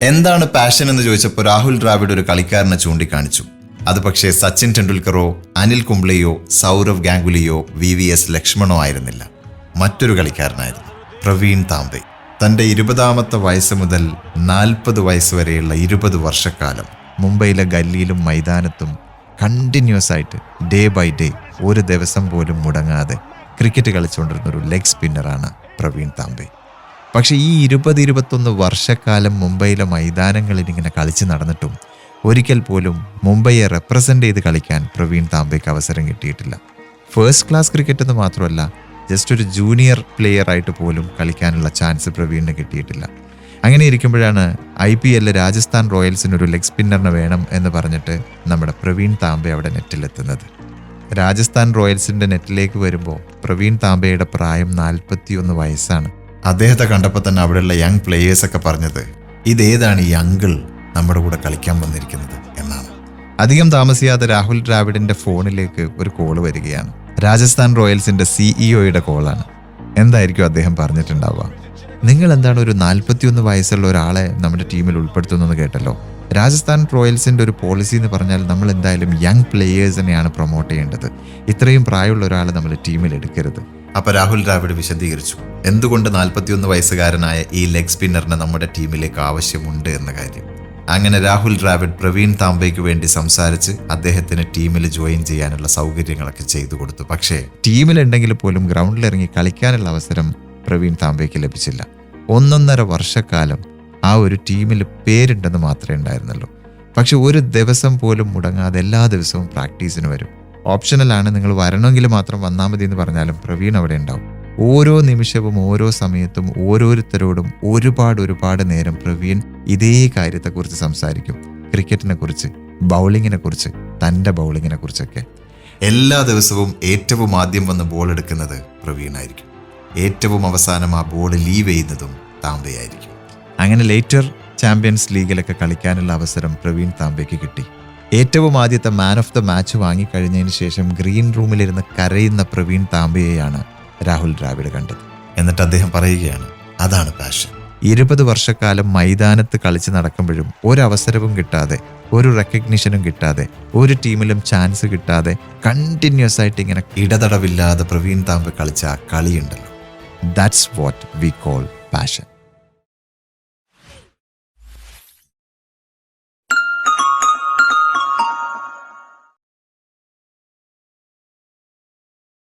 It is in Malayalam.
എന്താണ് പാഷൻ എന്ന് ചോദിച്ചപ്പോൾ രാഹുൽ ദ്രാവിഡ് ഒരു കളിക്കാരനെ ചൂണ്ടിക്കാണിച്ചു. അത് പക്ഷേ സച്ചിൻ ടെണ്ടുൽക്കറോ അനിൽ കുംബ്ലെയോ സൗരവ് ഗാംഗുലിയോ VVS ലക്ഷ്മണോ ആയിരുന്നില്ല, മറ്റൊരു കളിക്കാരനായിരുന്നു, പ്രവീൺ താംബെ. തൻ്റെ 20ാമത്തെ വയസ്സ് മുതൽ 40 വയസ്സ് വരെയുള്ള 20 വർഷക്കാലം മുംബൈയിലെ ഗല്ലിയിലും മൈതാനത്തും കണ്ടിന്യൂസ് ആയിട്ട് ഡേ ബൈ ഡേ ഒരു ദിവസം പോലും മുടങ്ങാതെ ക്രിക്കറ്റ് കളിച്ചുകൊണ്ടിരുന്ന ഒരു ലെഗ് സ്പിന്നറാണ് പ്രവീൺ താംബെ. പക്ഷേ ഈ 20-21 വർഷക്കാലം മുംബൈയിലെ മൈതാനങ്ങളിൽ ഇങ്ങനെ കളിച്ച് നടന്നിട്ടും ഒരിക്കൽ പോലും മുംബൈയെ റെപ്രസെൻ്റ് ചെയ്ത് കളിക്കാൻ പ്രവീൺ താംബെക്ക് അവസരം കിട്ടിയിട്ടില്ല. ഫസ്റ്റ് ക്ലാസ് ക്രിക്കറ്റ് എന്ന് മാത്രമല്ല, ജസ്റ്റ് ഒരു ജൂനിയർ പ്ലെയർ ആയിട്ട് പോലും കളിക്കാനുള്ള ചാൻസ് പ്രവീണിന് കിട്ടിയിട്ടില്ല. അങ്ങനെ ഇരിക്കുമ്പോഴാണ് IPL രാജസ്ഥാൻ റോയൽസിനൊരു ലെഗ് സ്പിന്നറിന് വേണം എന്ന് പറഞ്ഞിട്ട് നമ്മുടെ പ്രവീൺ താംബെ അവിടെ നെറ്റിലെത്തുന്നത്. രാജസ്ഥാൻ റോയൽസിൻ്റെ നെറ്റിലേക്ക് വരുമ്പോൾ പ്രവീൺ താംബെയുടെ പ്രായം 41 വയസ്സാണ്. അദ്ദേഹത്തെ കണ്ടപ്പോൾ തന്നെ അവിടെയുള്ള യങ് പ്ലേയേഴ്സൊക്കെ പറഞ്ഞത്, ഇതേതാണ് ഈ അങ്കിൾ നമ്മുടെ കൂടെ കളിക്കാൻ വന്നിരിക്കുന്നത് എന്നാണ്. അധികം താമസിയാതെ രാഹുൽ ദ്രാവിഡിൻ്റെ ഫോണിലേക്ക് ഒരു കോള് വരികയാണ്. രാജസ്ഥാൻ റോയൽസിൻ്റെ CEOയുടെ കോളാണ്. എന്തായിരിക്കും അദ്ദേഹം പറഞ്ഞിട്ടുണ്ടാവുക? നിങ്ങൾ എന്താണ് ഒരു 41 വയസ്സുള്ള ഒരാളെ നമ്മുടെ ടീമിൽ ഉൾപ്പെടുത്തുന്നത് കേട്ടല്ലോ. രാജസ്ഥാൻ റോയൽസിൻ്റെ ഒരു പോളിസി എന്ന് പറഞ്ഞാൽ നമ്മൾ എന്തായാലും യങ് പ്ലേയേഴ്സിനെയാണ് പ്രൊമോട്ട് ചെയ്യേണ്ടത്. ഇത്രയും പ്രായമുള്ള ഒരാളെ നമ്മൾ ടീമിൽ എടുക്കരുത്. അപ്പോൾ രാഹുൽ ദ്രാവിഡ് വിശദീകരിച്ചു എന്തുകൊണ്ട് 41 വയസ്സുകാരനായ ഈ ലെഗ് സ്പിന്നറിന് നമ്മുടെ ടീമിലേക്ക് ആവശ്യമുണ്ട് എന്ന കാര്യം. അങ്ങനെ രാഹുൽ ദ്രാവിഡ് പ്രവീൺ താംബെക്ക് വേണ്ടി സംസാരിച്ച് അദ്ദേഹത്തിന് ടീമിൽ ജോയിൻ ചെയ്യാനുള്ള സൗകര്യങ്ങളൊക്കെ ചെയ്തു കൊടുത്തു. പക്ഷേ ടീമിലുണ്ടെങ്കിൽ പോലും ഗ്രൗണ്ടിലിറങ്ങി കളിക്കാനുള്ള അവസരം പ്രവീൺ താംബെക്ക് ലഭിച്ചില്ല. 1.5 വർഷക്കാലം ആ ഒരു ടീമിൽ പേരുണ്ടെന്ന് മാത്രമേ ഉണ്ടായിരുന്നുള്ളൂ. പക്ഷെ ഒരു ദിവസം പോലും മുടങ്ങാതെ എല്ലാ ദിവസവും പ്രാക്ടീസിന് വരും. ഓപ്ഷണലാണ്, നിങ്ങൾ വരണമെങ്കിൽ മാത്രം വന്നാൽ മതി എന്ന് പറഞ്ഞാലും പ്രവീൺ അവിടെ ഉണ്ടാവും. ഓരോ നിമിഷവും ഓരോ സമയത്തും ഓരോരുത്തരോടും ഒരുപാട് നേരം പ്രവീൺ ഇതേ കാര്യത്തെക്കുറിച്ച് സംസാരിക്കും. ക്രിക്കറ്റിനെ കുറിച്ച്, ബൗളിങ്ങിനെ കുറിച്ച്, തൻ്റെ ബൗളിങ്ങിനെ കുറിച്ചൊക്കെ. എല്ലാ ദിവസവും ഏറ്റവും ആദ്യം വന്ന് ബോൾ എടുക്കുന്നത് പ്രവീണായിരിക്കും. ഏറ്റവും അവസാനം ആ ബോൾ ലീവ് ചെയ്യുന്നതും താംബെയായിരിക്കും. അങ്ങനെ ലേറ്റർ ചാമ്പ്യൻസ് ലീഗിലൊക്കെ കളിക്കാനുള്ള അവസരം പ്രവീൺ താംബെക്ക് കിട്ടി. ഏറ്റവും ആദ്യത്തെ മാൻ ഓഫ് ദ മാച്ച് വാങ്ങിക്കഴിഞ്ഞതിന് ശേഷം ഗ്രീൻ റൂമിലിരുന്ന് കരയുന്ന പ്രവീൺ താംബെയെയാണ് രാഹുൽ ദ്രാവിഡ് കണ്ടത്. എന്നിട്ട് അദ്ദേഹം പറയുകയാണ്, അതാണ് പാഷൻ. 20 വർഷക്കാലം മൈതാനത്ത് കളിച്ച് നടക്കുമ്പോഴും ഒരവസരവും കിട്ടാതെ, ഒരു റെക്കഗ്നിഷനും കിട്ടാതെ, ഒരു ടീമിലും ചാൻസ് കിട്ടാതെ കണ്ടിന്യൂസ് ആയിട്ട് ഇങ്ങനെ ഇടതടവില്ലാതെ പ്രവീൺ താംബെ കളിച്ച ആ കളിയുണ്ടല്ലോ, that's what we call passion.